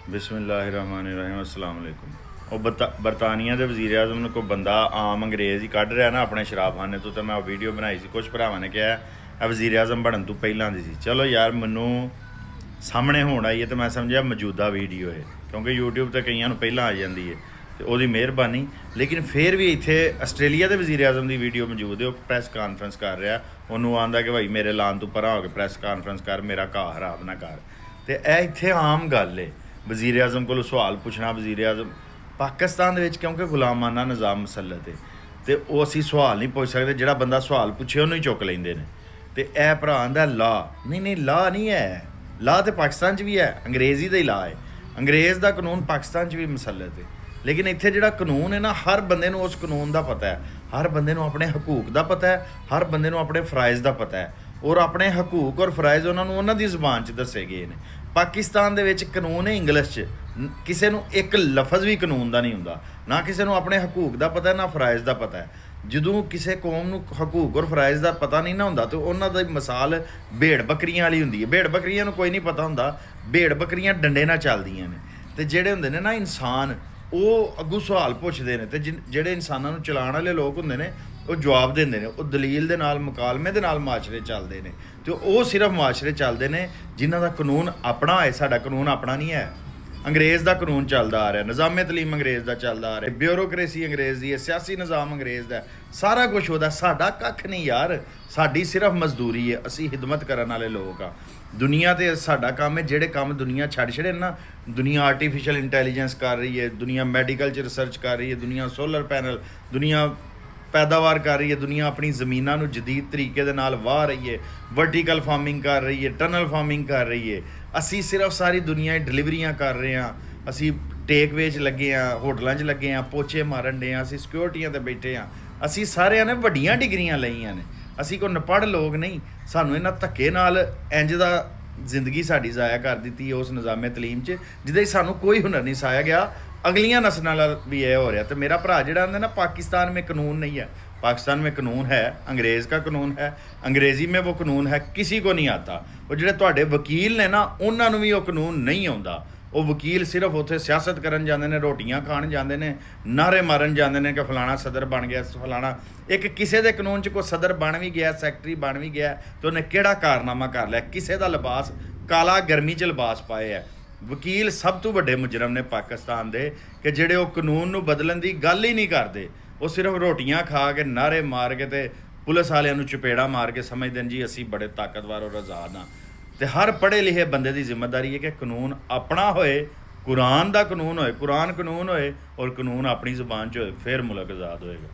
बिस्मिल्लाहिर्रहमानिर्रहीम अस्सलाम वालेकुम। ਉਹ ਬਰਤਾਨੀਆ ਦੇ ਵਜ਼ੀਰ ਆਜ਼ਮ ਨੂੰ ਕੋਈ ਬੰਦਾ ਆਮ ਅੰਗਰੇਜ਼ ਹੀ ਕੱਢ ਰਿਹਾ ਨਾ ਆਪਣੇ ਸ਼ਰਾਬਖਾਨੇ ਤੋਂ, ਤਾਂ ਮੈਂ ਉਹ ਵੀਡੀਓ ਬਣਾਈ ਸੀ। ਕੁਝ ਭਰਾਵਾਂ ਨੇ ਕਿਹਾ ਇਹ ਵਜ਼ੀਰ ਆਜ਼ਮ ਬਣਨ ਤੋਂ ਪਹਿਲਾਂ ਦੀ ਸੀ। ਚਲੋ ਯਾਰ, ਮੈਨੂੰ ਸਾਹਮਣੇ ਹੋਣ ਆਈ ਹੈ ਤਾਂ ਮੈਂ ਸਮਝਿਆ ਮੌਜੂਦਾ ਵੀਡੀਓ ਹੈ, ਕਿਉਂਕਿ YouTube ਤੇ ਕਈਆਂ ਨੂੰ ਪਹਿਲਾਂ ਆ ਜਾਂਦੀ ਹੈ ਤੇ ਉਹਦੀ ਮਿਹਰਬਾਨੀ। ਲੇਕਿਨ ਫਿਰ ਵੀ ਇੱਥੇ ਆਸਟ੍ਰੇਲੀਆ ਦੇ ਵਜ਼ੀਰ ਆਜ਼ਮ ਦੀ ਵੀਡੀਓ ਮੌਜੂਦ ਹੈ। ਉਹ ਪ੍ਰੈਸ ਕਾਨਫਰੰਸ ਕਰ ਰਿਹਾ, ਉਹਨੂੰ ਆਂਦਾ ਕਿ ਭਾਈ ਮੇਰੇ ਲਾਨ ਤੋਂ ਪਰਾਂ ਹੋ ਕੇ ਪ੍ਰੈਸ ਕਾਨਫਰੰਸ ਕਰ, ਮੇਰਾ ਘਾਹ ਖਰਾਬ ਨਾ ਕਰ। ਤੇ ਇਹ ਇੱਥੇ ਆਮ ਗੱਲ ਹੈ ਵਜ਼ੀਰ ਆਜ਼ਮ ਕੋਲੋਂ ਸਵਾਲ ਪੁੱਛਣਾ। ਵਜ਼ੀਰ ਆਜ਼ਮ ਪਾਕਿਸਤਾਨ ਦੇ ਵਿੱਚ ਕਿਉਂਕਿ ਗੁਲਾਮਾਨਾ ਨਿਜ਼ਾਮ ਮਸਲਤ ਹੈ ਤੇ ਉਹ ਅਸੀਂ ਸਵਾਲ ਨਹੀਂ ਪੁੱਛ ਸਕਦੇ। ਜਿਹੜਾ ਬੰਦਾ ਸਵਾਲ ਪੁੱਛੇ ਉਹਨੂੰ ਹੀ ਚੁੱਕ ਲੈਂਦੇ ਨੇ। ਤੇ ਇਹ ਭਰਾ ਦਾ ਲਾ ਨਹੀਂ ਲਾ ਨਹੀਂ ਹੈ। ਲਾ ਤੇ ਪਾਕਿਸਤਾਨ 'ਚ ਵੀ ਹੈ, ਅੰਗਰੇਜ਼ੀ ਦਾ ਹੀ ਲਾ ਹੈ। ਅੰਗਰੇਜ਼ ਦਾ ਕਾਨੂੰਨ ਪਾਕਿਸਤਾਨ 'ਚ ਵੀ ਮਸਲਤ ਹੈ। ਲੇਕਿਨ ਇੱਥੇ ਜਿਹੜਾ ਕਾਨੂੰਨ ਹੈ ਨਾ, ਹਰ ਬੰਦੇ ਨੂੰ ਉਸ ਕਾਨੂੰਨ ਦਾ ਪਤਾ ਹੈ। ਹਰ ਬੰਦੇ ਨੂੰ ਆਪਣੇ ਹਕੂਕ ਦਾ ਪਤਾ ਹੈ, ਹਰ ਬੰਦੇ ਨੂੰ ਆਪਣੇ ਫਰਾਇਜ਼ ਦਾ ਪਤਾ ਹੈ। ਔਰ ਆਪਣੇ ਹਕੂਕ ਔਰ ਫਰਾਇਜ਼ ਉਹਨਾਂ ਨੂੰ ਉਹਨਾਂ ਦੀ ਜ਼ੁਬਾਨ 'ਚ ਦੱਸੇ ਗਏ ਨੇ। ਪਾਕਿਸਤਾਨ ਦੇ ਵਿੱਚ ਕਾਨੂੰਨ ਹੈ ਇੰਗਲਿਸ਼ 'ਚ। ਕਿਸੇ ਨੂੰ ਇੱਕ ਲਫ਼ਜ਼ ਵੀ ਕਾਨੂੰਨ ਦਾ ਨਹੀਂ ਹੁੰਦਾ। ਨਾ ਕਿਸੇ ਨੂੰ ਆਪਣੇ ਹਕੂਕ ਦਾ ਪਤਾ, ਨਾ ਫਰਾਇਜ਼ ਦਾ ਪਤਾ ਹੈ। ਜਦੋਂ ਕਿਸੇ ਕੌਮ ਨੂੰ ਹਕੂਕ ਔਰ ਫਰਾਇਜ਼ ਦਾ ਪਤਾ ਨਹੀਂ ਨਾ ਹੁੰਦਾ ਤੇ ਉਹਨਾਂ ਦੀ ਮਿਸਾਲ ਭੇਡ ਬੱਕਰੀਆਂ ਵਾਲੀ ਹੁੰਦੀ ਹੈ। ਭੇਡ ਬੱਕਰੀਆਂ ਨੂੰ ਕੋਈ ਨਹੀਂ ਪਤਾ ਹੁੰਦਾ, ਭੇਡ ਬੱਕਰੀਆਂ ਡੰਡੇ ਨਾਲ ਚੱਲਦੀਆਂ ਨੇ। ਤੇ ਜਿਹੜੇ ਹੁੰਦੇ ਨੇ ਨਾ ਇਨਸਾਨ, ਉਹ ਅੱਗੋਂ ਸਵਾਲ ਪੁੱਛਦੇ ਨੇ ਤੇ ਜਿਹੜੇ ਇਨਸਾਨਾਂ ਨੂੰ ਚਲਾਉਣ ਵਾਲੇ ਲੋਕ ਹੁੰਦੇ ਨੇ ਉਹ ਜਵਾਬ ਦਿੰਦੇ ਨੇ। ਉਹ ਦਲੀਲ ਦੇ ਨਾਲ, ਮੁਕਾਲਮੇ ਦੇ ਨਾਲ ਮਾਸ਼ਰੇ ਚੱਲਦੇ ਨੇ। ਤੇ ਉਹ ਸਿਰਫ ਮਾਸ਼ਰੇ ਚੱਲਦੇ ਨੇ ਜਿਨ੍ਹਾਂ ਦਾ ਕਾਨੂੰਨ ਆਪਣਾ ਹੈ। ਸਾਡਾ ਕਾਨੂੰਨ ਆਪਣਾ ਨਹੀਂ ਹੈ। ਅੰਗਰੇਜ਼ ਦਾ ਕਾਨੂੰਨ ਚੱਲਦਾ ਆ ਰਿਹਾ, ਨਿਜ਼ਾਮੇ ਤਲੀਮ ਅੰਗਰੇਜ਼ ਦਾ ਚੱਲਦਾ ਆ ਰਿਹਾ, ਬਿਊਰੋਕ੍ਰੇਸੀ ਅੰਗਰੇਜ਼ ਦੀ ਹੈ, ਸਿਆਸੀ ਨਿਜ਼ਾਮ ਅੰਗਰੇਜ਼ ਦਾ, ਸਾਰਾ ਕੁਝ ਉਹਦਾ। ਸਾਡਾ ਕੱਖ ਨਹੀਂ ਯਾਰ, ਸਾਡੀ ਸਿਰਫ ਮਜ਼ਦੂਰੀ ਹੈ। ਅਸੀਂ ਖਿਦਮਤ ਕਰਨ ਵਾਲੇ ਲੋਕ ਆ। ਦੁਨੀਆ 'ਤੇ ਸਾਡਾ ਕੰਮ ਹੈ। ਜਿਹੜੇ ਕੰਮ ਦੁਨੀਆ ਛੱਡ ਛੜੇ ਨਾ, ਦੁਨੀਆ ਆਰਟੀਫਿਸ਼ੀਅਲ ਇੰਟੈਲੀਜੈਂਸ ਕਰ ਰਹੀ ਹੈ, ਦੁਨੀਆ ਮੈਡੀਕਲ 'ਚ ਰਿਸਰਚ ਕਰ ਰਹੀ ਹੈ, ਦੁਨੀਆ ਸੋਲਰ ਪੈਨਲ, ਦੁਨੀਆ ਪੈਦਾਵਾਰ ਕਰ ਰਹੀ ਹੈ, ਦੁਨੀਆ ਆਪਣੀ ਜ਼ਮੀਨਾਂ ਨੂੰ ਜਦੀਦ ਤਰੀਕੇ ਦੇ ਨਾਲ ਵਾਹ ਰਹੀ ਹੈ, ਵਰਟੀਕਲ ਫਾਰਮਿੰਗ ਕਰ ਰਹੀ ਹੈ, ਟਨਲ ਫਾਰਮਿੰਗ ਕਰ ਰਹੀ ਹੈ। ਅਸੀਂ ਸਿਰਫ ਸਾਰੀ ਦੁਨੀਆ 'ਚ ਡਿਲੀਵਰੀਆਂ ਕਰ ਰਹੇ ਹਾਂ। ਅਸੀਂ ਟੇਕਵੇ 'ਚ ਲੱਗੇ ਹਾਂ, ਹੋਟਲਾਂ 'ਚ ਲੱਗੇ ਹਾਂ, ਪੋਚੇ ਮਾਰਨ ਡੇ ਹਾਂ, ਅਸੀਂ ਸਿਕਿਉਰਟੀਆਂ 'ਤੇ ਬੈਠੇ ਹਾਂ। ਅਸੀਂ ਸਾਰਿਆਂ ਨੇ ਵੱਡੀਆਂ ਡਿਗਰੀਆਂ ਲਈਆਂ ਨੇ। ਅਸੀਂ ਕੋਈ ਅਨਪੜ੍ਹ ਲੋਕ ਨਹੀਂ। ਸਾਨੂੰ ਇਹਨਾਂ ਧੱਕੇ ਨਾਲ ਇੰਜ ਦਾ ਜ਼ਿੰਦਗੀ ਸਾਡੀ ਜ਼ਾਇਆ ਕਰ ਦਿੱਤੀ ਉਸ ਨਿਜ਼ਾਮੇ ਤਲੀਮ 'ਚ ਜਿਹਦੇ 'ਚ ਸਾਨੂੰ ਕੋਈ ਹੁਨਰ ਨਹੀਂ ਸਿਖਾਇਆ ਗਿਆ। ਅਗਲੀਆਂ ਨਸਲਾਂ ਨਾਲ ਵੀ ਇਹ ਹੋ ਰਿਹਾ। ਤੇ ਮੇਰਾ ਭਰਾ ਜਿਹੜਾ ਆਂਦਾ ਨਾ पाकिस्तान में कानून नहीं है, पाकिस्तान में कानून है, अंग्रेज़ का कानून है, अंग्रेज़ी में वो कानून है, किसी को नहीं आता। ਉਹ ਜਿਹੜੇ ਤੁਹਾਡੇ ਵਕੀਲ ਨੇ ਨਾ, ਉਹਨਾਂ ਨੂੰ ਵੀ ਉਹ ਕਾਨੂੰਨ ਨਹੀਂ ਆਉਂਦਾ। ਉਹ ਵਕੀਲ ਸਿਰਫ ਉੱਥੇ ਸਿਆਸਤ ਕਰਨ ਜਾਂਦੇ ਨੇ, ਰੋਟੀਆਂ ਖਾਣ ਜਾਂਦੇ ਨੇ, ਨਾਅਰੇ ਮਾਰਨ ਜਾਂਦੇ ਨੇ ਕਿ ਫਲਾਣਾ ਸਦਰ ਬਣ ਗਿਆ, ਫਲਾਣਾ। ਇੱਕ ਕਿਸੇ ਦੇ ਕਾਨੂੰਨ 'ਚ ਕੋਈ ਸਦਰ ਬਣ ਵੀ ਗਿਆ, ਸੈਕਟਰੀ ਬਣ ਵੀ ਗਿਆ, ਤੇ ਉਹਨੇ ਕਿਹੜਾ ਕਾਰਨਾਮਾ ਕਰ ਲਿਆ? ਕਿਸੇ ਦਾ ਲਿਬਾਸ ਕਾਲਾ, ਗਰਮੀ 'ਚ ਲਿਬਾਸ ਪਾਏ ਹੈ। ਵਕੀਲ ਸਭ ਤੋਂ ਵੱਡੇ ਮੁਜਰਮ ਨੇ ਪਾਕਿਸਤਾਨ ਦੇ, ਕਿ ਜਿਹੜੇ ਉਹ ਕਾਨੂੰਨ ਨੂੰ ਬਦਲਣ ਦੀ ਗੱਲ ਹੀ ਨਹੀਂ ਕਰਦੇ। ਉਹ ਸਿਰਫ ਰੋਟੀਆਂ ਖਾ ਕੇ, ਨਾਅਰੇ ਮਾਰ ਕੇ ਤੇ ਪੁਲਿਸ ਵਾਲਿਆਂ ਨੂੰ ਚਪੇੜਾ ਮਾਰ ਕੇ ਸਮਝਦੇ ਨੇ ਜੀ ਅਸੀਂ ਬੜੇ ਤਾਕਤਵਰ ਔਰ ਆਜ਼ਾਦ ਹਾਂ। ਤੇ ਹਰ ਪੜ੍ਹੇ ਲਿਖੇ ਬੰਦੇ ਦੀ ਜ਼ਿੰਮੇਵਾਰੀ ਹੈ ਕਿ ਕਾਨੂੰਨ ਆਪਣਾ ਹੋਏ, ਕੁਰਾਨ ਦਾ ਕਾਨੂੰਨ ਹੋਏ, ਕੁਰਾਨ ਕਾਨੂੰਨ ਹੋਏ, ਔਰ ਕਾਨੂੰਨ ਆਪਣੀ ਜ਼ੁਬਾਨ 'ਚ ਹੋਏ, ਫਿਰ ਮੁਲਕ ਆਜ਼ਾਦ ਹੋਏਗਾ।